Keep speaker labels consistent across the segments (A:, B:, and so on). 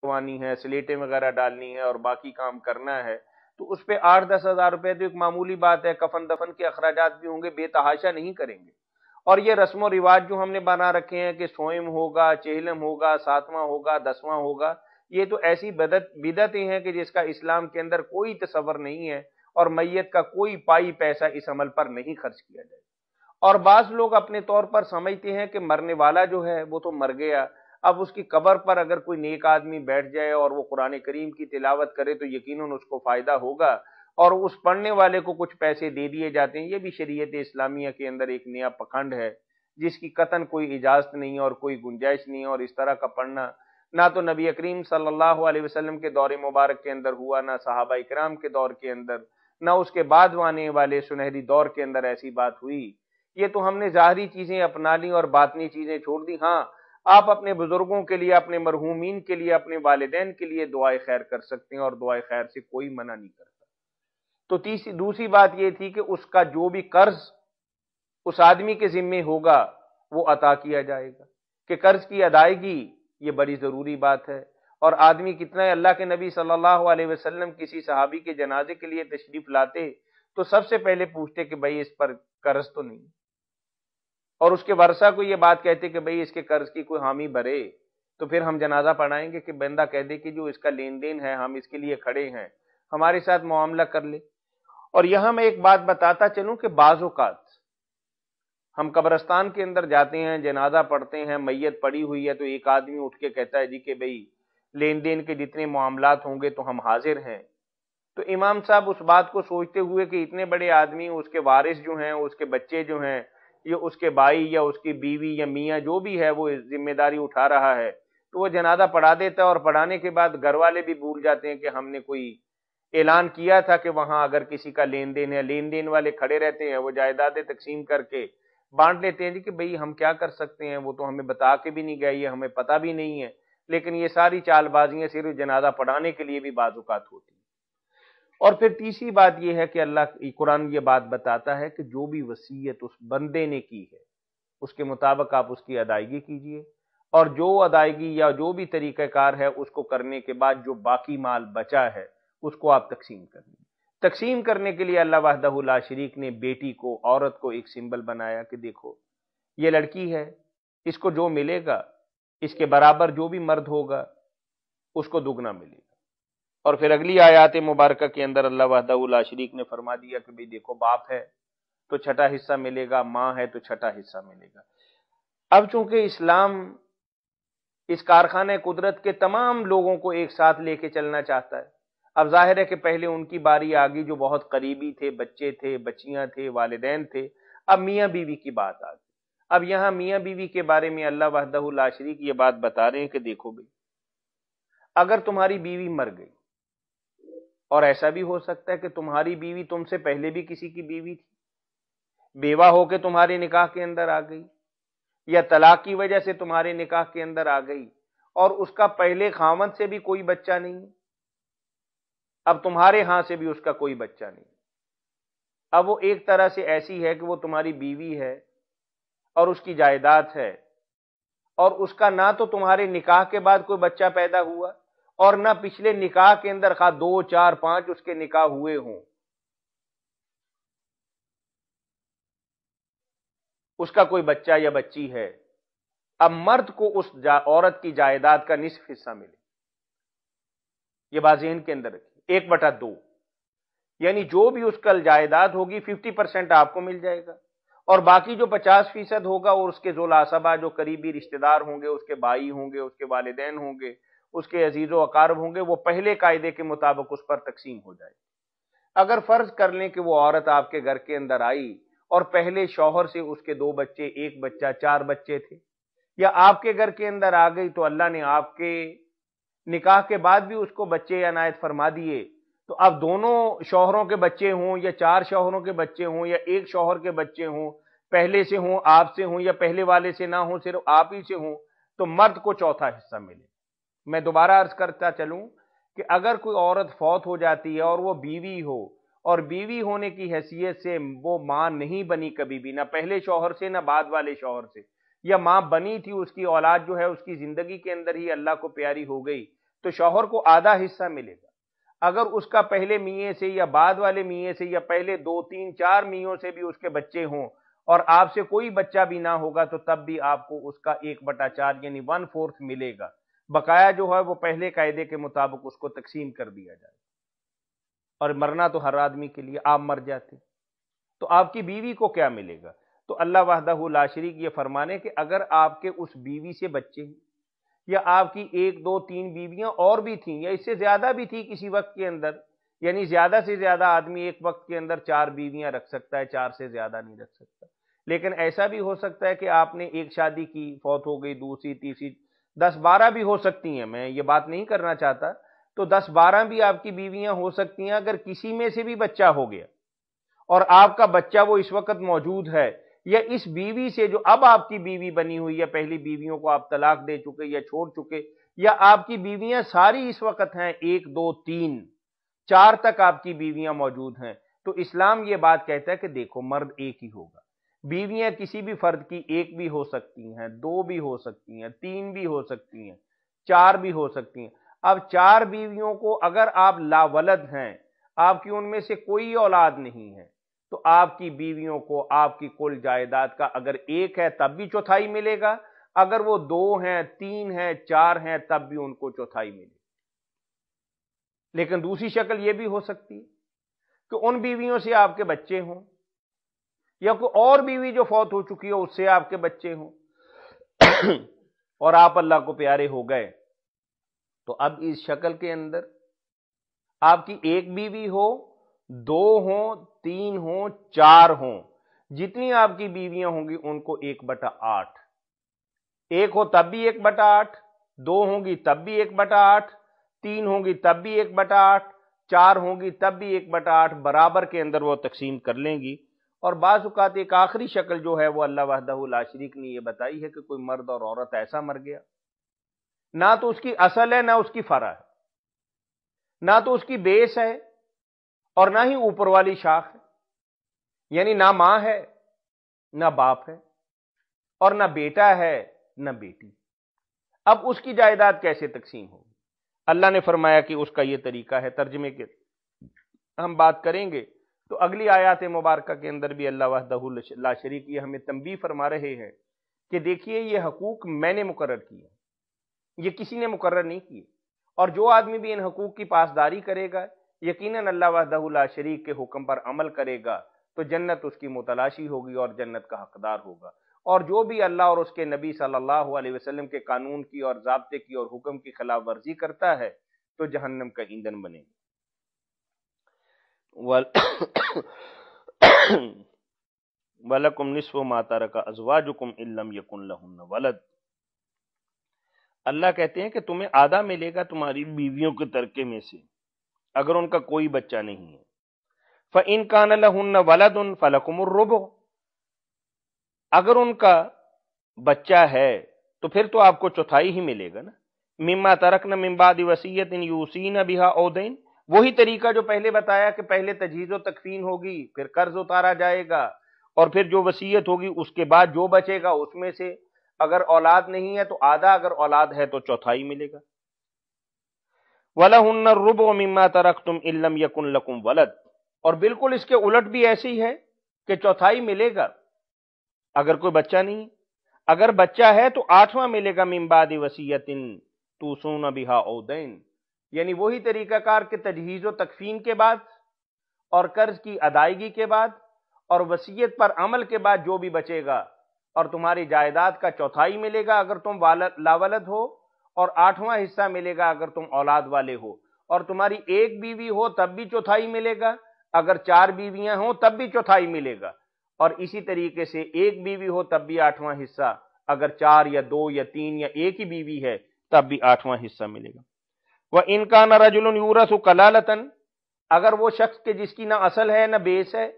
A: وانی ہے، سلیٹیں وغیرہ ڈالنی ہے اور باقی کام کرنا ہے، تو اس پہ 8-10 ہزار روپے تو ایک معمولی بات ہے۔ کفن دفن کے اخراجات بھی ہوں گے، بے تحاشا نہیں کریں گے۔ اور یہ رسم و رواج جو ہم نے بنا رکھے ہیں کہ سوئم ہوگا، چہلم ہوگا، ساتواں ہوگا، 10واں ہوگا، یہ تو ایسی بدعتیں ہیں کہ جس کا اسلام کے اندر کوئی تصور نہیں ہے، اور میت کا کوئی پائی پیسہ اس عمل پر نہیں خرچ کیا جائے۔ اور بعض لوگ اپنے طور پر سمجھتے ہیں کہ مرنے والا جو ہے وہ تو مر گیا، اب اس کی قبر پر اگر کوئی نیک آدمی بیٹھ جائے اور وہ قرآن کریم کی تلاوت کرے تو یقیناً اس کو فائدہ ہوگا، اور اس پڑھنے والے کو کچھ پیسے دے دیے جاتے ہیں۔ یہ بھی شریعت اسلامیہ کے اندر ایک نیا پکھنڈ ہے، جس کی قطعاً کوئی اجازت نہیں اور کوئی گنجائش نہیں، اور اس طرح کا پڑھنا نہ تو نبی کریم صلی اللہ علیہ وسلم کے دور مبارک کے اندر ہوا، نہ صحابہ کرام کے دور کے اندر، نہ اس کے بعد آنے والے سنہری دور کے اندر ایسی بات ہوئی۔ یہ تو ہم نے ظاہری چیزیں اپنا لی اور باطنی چیزیں چھوڑ دی۔ ہاں، آپ اپنے بزرگوں کے لیے، اپنے مرحومین کے لیے، اپنے والدین کے لیے دعائے خیر کر سکتے ہیں، اور دعائے خیر سے کوئی منع نہیں کرتا۔ تو دوسری بات یہ تھی کہ اس کا جو بھی قرض اس آدمی کے ذمے ہوگا وہ عطا کیا جائے گا، کہ قرض کی ادائیگی یہ بڑی ضروری بات ہے۔ اور آدمی کتنا ہے، اللہ کے نبی صلی اللہ علیہ وسلم کسی صحابی کے جنازے کے لیے تشریف لاتے تو سب سے پہلے پوچھتے کہ بھائی اس پر قرض تو نہیں، اور اس کے ورثہ کو یہ بات کہتے کہ بھئی اس کے قرض کی کوئی حامی بھرے، تو پھر ہم جنازہ پڑھائیں گے کہ بندہ کہہ دے کہ جو اس کا لین دین ہے ہم اس کے لیے کھڑے ہیں، ہمارے ساتھ معاملہ کر لے۔ اور یہاں میں ایک بات بتاتا چلوں کہ بعض اوقات ہم قبرستان کے اندر جاتے ہیں، جنازہ پڑھتے ہیں، میت پڑی ہوئی ہے، تو ایک آدمی اٹھ کے کہتا ہے جی کہ بھئی لین دین کے جتنے معاملات ہوں گے تو ہم حاضر ہیں۔ تو امام صاحب اس بات کو سوچتے ہوئے کہ اتنے بڑے آدمی، اس کے وارث جو ہیں، اس کے بچے جو ہیں، یہ اس کے بھائی یا اس کی بیوی یا میاں جو بھی ہے وہ ذمہ داری اٹھا رہا ہے، تو وہ جنازہ پڑھا دیتا ہے، اور پڑھانے کے بعد گھر والے بھی بھول جاتے ہیں کہ ہم نے کوئی اعلان کیا تھا کہ وہاں اگر کسی کا لین دین ہے، لین دین والے کھڑے رہتے ہیں، وہ جائیدادیں تقسیم کر کے بانٹ لیتے ہیں جی کہ بھئی ہم کیا کر سکتے ہیں، وہ تو ہمیں بتا کے بھی نہیں گئے، یہ ہمیں پتہ بھی نہیں ہے۔ لیکن یہ ساری چال بازیاں صرف جنازہ پڑھانے کے لیے بھی بعض اوقات ہوتی ہیں۔ اور پھر تیسری بات یہ ہے کہ اللہ قرآن یہ بات بتاتا ہے کہ جو بھی وصیت اس بندے نے کی ہے اس کے مطابق آپ اس کی ادائیگی کیجئے، اور جو ادائیگی یا جو بھی طریقہ کار ہے اس کو کرنے کے بعد جو باقی مال بچا ہے اس کو آپ تقسیم کر دیں۔ تقسیم کرنے کے لیے اللہ وحدہ لا شریک نے بیٹی کو، عورت کو ایک سمبل بنایا کہ دیکھو یہ لڑکی ہے، اس کو جو ملے گا اس کے برابر جو بھی مرد ہوگا اس کو دگنا ملے گا۔ اور پھر اگلی آیات مبارکہ کے اندر اللہ وحدہ لا شریک نے فرما دیا کہ بھئی دیکھو باپ ہے تو چھٹا حصہ ملے گا، ماں ہے تو چھٹا حصہ ملے گا۔ اب چونکہ اسلام اس کارخانہ قدرت کے تمام لوگوں کو ایک ساتھ لے کے چلنا چاہتا ہے، اب ظاہر ہے کہ پہلے ان کی باری آگئی جو بہت قریبی تھے، بچے تھے، بچیاں تھے، والدین تھے، اب میاں بیوی کی بات آ گئی۔ اب یہاں میاں بیوی کے بارے میں اللہ وحدہ لا شریک یہ بات بتا رہے ہیں کہ دیکھو بھئی اگر تمہاری بیوی مر گئی، اور ایسا بھی ہو سکتا ہے کہ تمہاری بیوی تم سے پہلے بھی کسی کی بیوی تھی، بیوہ ہو کے تمہارے نکاح کے اندر آ گئی، یا طلاق کی وجہ سے تمہارے نکاح کے اندر آ گئی، اور اس کا پہلے خاوند سے بھی کوئی بچہ نہیں، اب تمہارے ہاں سے بھی اس کا کوئی بچہ نہیں، اب وہ ایک طرح سے ایسی ہے کہ وہ تمہاری بیوی ہے اور اس کی جائیداد ہے، اور اس کا نہ تو تمہارے نکاح کے بعد کوئی بچہ پیدا ہوا اور نہ پچھلے نکاح کے اندر خواہ 2 4 5 اس کے نکاح ہوئے ہوں، اس کا کوئی بچہ یا بچی ہے، اب مرد کو اس عورت کی جائیداد کا نصف حصہ ملے۔ یہ بات ذہن کے اندر رکھیے، 1/2، یعنی جو بھی اس کا جائیداد ہوگی 50% آپ کو مل جائے گا، اور باقی جو 50% ہوگا اور اس کے ذو العصبہ جو قریبی رشتہ دار ہوں گے، اس کے بھائی ہوں گے، اس کے والدین ہوں گے، اس کے عزیز و اقارب ہوں گے، وہ پہلے قاعدے کے مطابق اس پر تقسیم ہو جائے۔ اگر فرض کر لیں کہ وہ عورت آپ کے گھر کے اندر آئی اور پہلے شوہر سے اس کے 2 بچے، 1 بچہ، 4 بچے تھے، یا آپ کے گھر کے اندر آ گئی تو اللہ نے آپ کے نکاح کے بعد بھی اس کو بچے عنایت فرما دیے، تو اب دونوں شوہروں کے بچے ہوں یا 4 شوہروں کے بچے ہوں یا 1 شوہر کے بچے ہوں، پہلے سے ہوں، آپ سے ہوں، یا پہلے والے سے نہ ہوں، صرف آپ ہی سے ہوں، تو مرد کو چوتھا حصہ ملے۔ میں دوبارہ عرض کرتا چلوں کہ اگر کوئی عورت فوت ہو جاتی ہے اور وہ بیوی ہو، اور بیوی ہونے کی حیثیت سے وہ ماں نہیں بنی کبھی بھی، نہ پہلے شوہر سے نہ بعد والے شوہر سے، یا ماں بنی تھی، اس کی اولاد جو ہے اس کی زندگی کے اندر ہی اللہ کو پیاری ہو گئی، تو شوہر کو آدھا حصہ ملے گا۔ اگر اس کا پہلے میاں سے یا بعد والے میاں سے یا پہلے 2 3 4 میوں سے بھی اس کے بچے ہوں اور آپ سے کوئی بچہ بھی نہ ہوگا تو تب بھی آپ کو اس کا 1/4 یعنی 1/4 ملے گا۔ بقایا جو ہے وہ پہلے قاعدے کے مطابق اس کو تقسیم کر دیا جائے۔ اور مرنا تو ہر آدمی کے لیے، آپ مر جاتے تو آپ کی بیوی کو کیا ملے گا؟ تو اللہ وحدہ لا شریک یہ فرمانے کہ اگر آپ کے اس بیوی سے بچے ہیں یا آپ کی 1 2 3 بیویاں اور بھی تھیں یا اس سے زیادہ بھی تھی کسی وقت کے اندر، یعنی زیادہ سے زیادہ آدمی ایک وقت کے اندر 4 بیویاں رکھ سکتا ہے، 4 سے زیادہ نہیں رکھ سکتا۔ لیکن ایسا بھی ہو سکتا ہے کہ آپ نے ایک شادی کی، فوت ہو گئی، دوسری تیسری 10 12 بھی ہو سکتی ہیں، میں یہ بات نہیں کرنا چاہتا، تو 10 12 بھی آپ کی بیویاں ہو سکتی ہیں۔ اگر کسی میں سے بھی بچہ ہو گیا اور آپ کا بچہ وہ اس وقت موجود ہے، یا اس بیوی سے جو اب آپ کی بیوی بنی ہوئی ہے، پہلی بیویوں کو آپ طلاق دے چکے یا چھوڑ چکے، یا آپ کی بیویاں ساری اس وقت ہیں 1 2 3 4 تک آپ کی بیویاں موجود ہیں، تو اسلام یہ بات کہتا ہے کہ دیکھو مرد ایک ہی ہوگا۔ بیویاں کسی بھی فرد کی 1 بھی ہو سکتی ہیں، 2 بھی ہو سکتی ہیں، 3 بھی ہو سکتی ہیں، 4 بھی ہو سکتی ہیں۔ اب 4 بیویوں کو اگر آپ لاولد ہیں، آپ کی ان میں سے کوئی اولاد نہیں ہے، تو آپ کی بیویوں کو آپ کی کل جائیداد کا اگر 1 ہے تب بھی 1/4 ملے گا، اگر وہ 2 ہیں، 3 ہیں، 4 ہیں تب بھی ان کو 1/4 ملے گا۔ لیکن دوسری شکل یہ بھی ہو سکتی ہے کہ ان بیویوں سے آپ کے بچے ہوں یا کوئی اور بیوی جو فوت ہو چکی ہو اس سے آپ کے بچے ہوں اور آپ اللہ کو پیارے ہو گئے، تو اب اس شکل کے اندر آپ کی 1 بیوی ہو، 2 ہوں، 3 ہوں، 4 ہوں، جتنی آپ کی بیویاں ہوں گی ان کو 1/8، 1 ہو تب بھی 1/8، 2 ہوں گی تب بھی 1/8، 3 ہوں گی تب بھی 1/8، 4 ہوں گی تب بھی 1/8، برابر کے اندر وہ تقسیم کر لیں گی۔ اور بعض اوقات ایک آخری شکل جو ہے وہ اللہ وحدہ لا شریک نے یہ بتائی ہے کہ کوئی مرد اور عورت ایسا مر گیا، نہ تو اس کی اصل ہے نہ اس کی فرع ہے، نہ تو اس کی بیس ہے اور نہ ہی اوپر والی شاخ ہے، یعنی نہ ماں ہے نہ باپ ہے اور نہ بیٹا ہے نہ بیٹی۔ اب اس کی جائیداد کیسے تقسیم ہوگی؟ اللہ نے فرمایا کہ اس کا یہ طریقہ ہے، ترجمے کے ہم بات کریں گے تو اگلی آیات مبارکہ کے اندر بھی اللہ وحدہ لا شریک یہ ہمیں تنبیہ فرما رہے ہیں کہ دیکھیے یہ حقوق میں نے مقرر کیے، یہ کسی نے مقرر نہیں کیے، اور جو آدمی بھی ان حقوق کی پاسداری کرے گا، یقیناً اللہ وحدہ لا شریک کے حکم پر عمل کرے گا تو جنت اس کی متلاشی ہوگی اور جنت کا حقدار ہوگا، اور جو بھی اللہ اور اس کے نبی صلی اللہ علیہ وسلم کے قانون کی اور ضابطے کی اور حکم کی خلاف ورزی کرتا ہے تو جہنم کا ایندھن بنے گا۔ وَلَكُمْ نِصْفُ مَا تَرَكَ أَزْوَاجُكُمْ إِن لَّمْ يَكُن لَّهُنَّ وَلَدٌ، اللہ کہتے ہیں کہ تمہیں آدھا ملے گا تمہاری بیویوں کے ترکے میں سے اگر ان کا کوئی بچہ نہیں ہے۔ فَإِن كَانَ لَهُنَّ وَلَدٌ فَلَكُمُ الرُّبُعُ، اگر ان کا بچہ ہے تو پھر تو آپ کو 1/4 ہی ملے گا نا۔ مما ترکن من بعد وصیت یوصین بہا او دین، وہی طریقہ جو پہلے بتایا کہ پہلے تجہیز و تکفین ہوگی، پھر قرض اتارا جائے گا، اور پھر جو وصیت ہوگی اس کے بعد جو بچے گا اس میں سے اگر اولاد نہیں ہے تو آدھا، اگر اولاد ہے تو 1/4 ملے گا۔ وَلَهُنَّ الرُّبُعُ مِمَّا تَرَكْتُمْ إِن لَّمْ يَكُن لَّكُمْ وَلَدٌ، اور بالکل اس کے الٹ بھی ایسی ہے کہ 1/4 ملے گا اگر کوئی بچہ نہیں، اگر بچہ ہے تو 8واں ملے گا من بعد وصیت توصون بہا او دین، یعنی وہی طریقہ کار کہ تجہیز و تکفین کے بعد اور قرض کی ادائیگی کے بعد اور وصیت پر عمل کے بعد جو بھی بچے گا، اور تمہاری جائیداد کا 1/4 ملے گا اگر تم لاولد ہو، اور 8واں حصہ ملے گا اگر تم اولاد والے ہو، اور تمہاری 1 بیوی ہو تب بھی 1/4 ملے گا، اگر 4 بیویاں ہوں تب بھی 1/4 ملے گا، اور اسی طریقے سے 1 بیوی ہو تب بھی 8واں حصہ، اگر 4 یا 2 یا 3 یا 1 ہی بیوی ہے تب بھی 8واں حصہ ملے گا۔ وَإِن كَانَ رَجُلٌ يُورَثُ كَلَالَةً، اگر وہ شخص کے جس کی نہ اصل ہے نہ بیس ہے،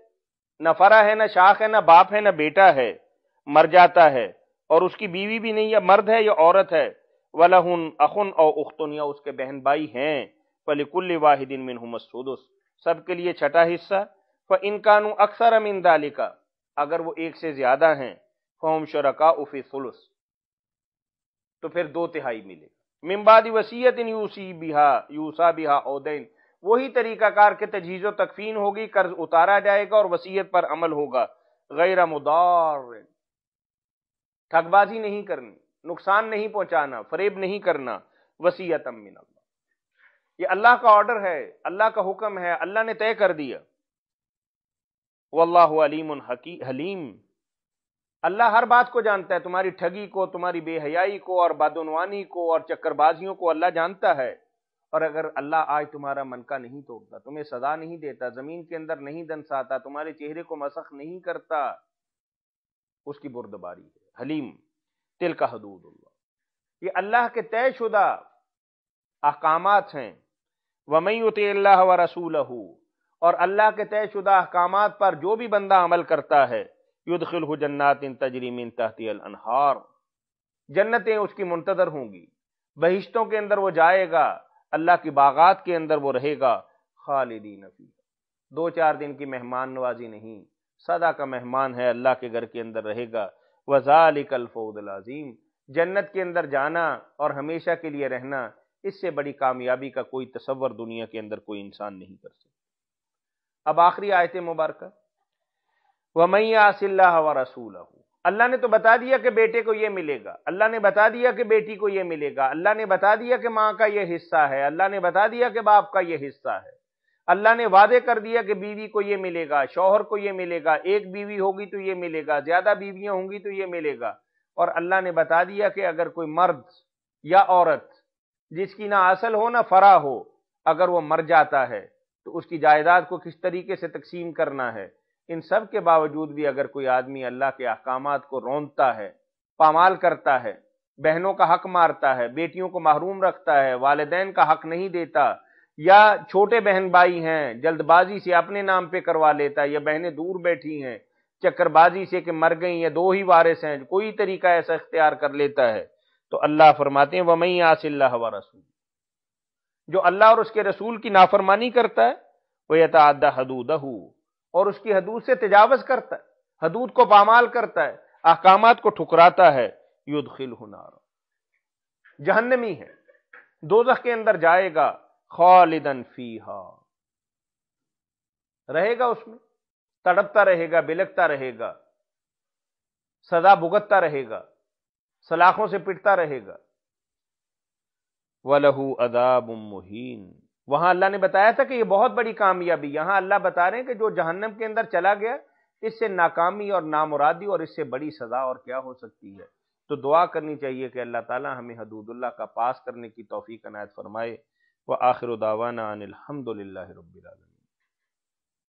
A: نہ فرع ہے نہ شاخ ہے نہ باپ ہے نہ بیٹا ہے، مر جاتا ہے اور اس کی بیوی بھی نہیں، یا مرد ہے یا عورت ہے، وَلَهُنْ أَخٌ أَوْ أُخْتٌ، یا اس کے بہن بھائی ہیں، فَلِكُلِّ وَاحِدٍ مِّنْهُمَ السُّدُسُ، سب کے لیے 6واں حصہ۔ فَإِن كَانُوا أَكْثَرَ مِن ذَلِكَ، اگر وہ 1 سے زیادہ ہیں، فَهُمْ شُرَكَاءُ فِي الثُّلُثِ، تو پھر 2/3 ملے گا۔ من بعد وصیت یوصی بہا او دین، وہی طریقہ کار کے تجہیز و تکفین ہوگی، قرض اتارا جائے گا اور وصیت پر عمل ہوگا، غیر مضار، ٹھگ بازی نہیں کرنی، نقصان نہیں پہنچانا، فریب نہیں کرنا، وصیۃ من اللہ، یہ اللہ کا آرڈر ہے، اللہ کا حکم ہے، اللہ نے طے کر دیا۔ واللہ علیم حلیم، اللہ ہر بات کو جانتا ہے، تمہاری ٹھگی کو، تمہاری بے حیائی کو اور بدعنوانی کو اور چکر بازیوں کو اللہ جانتا ہے۔ اور اگر اللہ آج تمہارا منکا نہیں توڑتا، تمہیں سزا نہیں دیتا، زمین کے اندر نہیں دنساتا، تمہارے چہرے کو مسخ نہیں کرتا، اس کی بردباری ہے۔ حلیم، تلک حدود اللہ، یہ اللہ کے طے شدہ احکامات ہیں۔ وَمَن يُطِعِ اللَّهَ وَرَسُولَهُ، اور اللہ کے طے شدہ احکامات پر جو بھی بندہ عمل کرتا ہے، يُدْخِلْهُ جَنَّاتٍ تَجْرِي مِن تَحْتِهَا الْأَنْهَارُ، جنتیں اس کی منتظر ہوں گی، بہشتوں کے اندر وہ جائے گا، اللہ کی باغات کے اندر وہ رہے گا، خالدین فیہا، 2-4 دن کی مہمان نوازی نہیں، سدا کا مہمان ہے، اللہ کے گھر کے اندر رہے گا۔ وَذَلِكَ الْفَوْزُ الْعَظِيمُ، جنت کے اندر جانا اور ہمیشہ کے لیے رہنا، اس سے بڑی کامیابی کا کوئی تصور دنیا کے اندر کوئی انسان نہیں کر سکتا۔ اب آخری آیت مبارکہ، وَمَن يَعْصِ اللَّهَ وَرَسُولَهُ، اللہ نے تو بتا دیا کہ بیٹے کو یہ ملے گا، اللہ نے بتا دیا کہ بیٹی کو یہ ملے گا، اللہ نے بتا دیا کہ ماں کا یہ حصہ ہے، اللہ نے بتا دیا کہ باپ کا یہ حصہ ہے، اللہ نے وعدے کر دیا کہ بیوی کو یہ ملے گا، شوہر کو یہ ملے گا، ایک بیوی ہوگی تو یہ ملے گا، زیادہ بیویاں ہوں گی تو یہ ملے گا، اور اللہ نے بتا دیا کہ اگر کوئی مرد یا عورت جس کی نہ اصل ہو نہ فرع ہو، اگر وہ مر جاتا ہے تو اس کی جائیداد کو کس طریقے سے تقسیم کرنا ہے۔ ان سب کے باوجود بھی اگر کوئی آدمی اللہ کے احکامات کو رونتا ہے، پامال کرتا ہے، بہنوں کا حق مارتا ہے، بیٹیوں کو محروم رکھتا ہے، والدین کا حق نہیں دیتا، یا چھوٹے بہن بھائی ہیں جلد بازی سے اپنے نام پہ کروا لیتا ہے، یا بہنیں دور بیٹھی ہیں چکر بازی سے کہ مر گئیں یا 2 ہی وارث ہیں، کوئی طریقہ ایسا اختیار کر لیتا ہے، تو اللہ فرماتے ہیں وَمَن يَعْصِ اللَّهَ وَرَسُولَهُ، جو اللہ اور اس کے رسول کی نافرمانی کرتا ہے، وَيَتَعَدَّ حَدُودَهُ، اور اس کی حدود سے تجاوز کرتا ہے، حدود کو پامال کرتا ہے، احکامات کو ٹھکراتا ہے، يُدْخِلْهُ نَارًا، جہنمی ہے، دوزخ کے اندر جائے گا، خالدن فیہا، رہے گا اس میں، تڑپتا رہے گا، بلکتا رہے گا، سزا بھگتتا رہے گا، سلاخوں سے پٹتا رہے گا۔ وَلَهُ عَذَابٌ مُهِينٌ، وہاں اللہ نے بتایا تھا کہ یہ بہت بڑی کامیابی، یہاں اللہ بتا رہے ہیں کہ جو جہنم کے اندر چلا گیا، اس سے ناکامی اور نامرادی اور اس سے بڑی سزا اور کیا ہو سکتی ہے۔ تو دعا کرنی چاہیے کہ اللہ تعالی ہمیں حدود اللہ کا پاس کرنے کی توفیق عنایت فرمائے۔ وآخر دعوانا ان الحمد للہ رب العالمین۔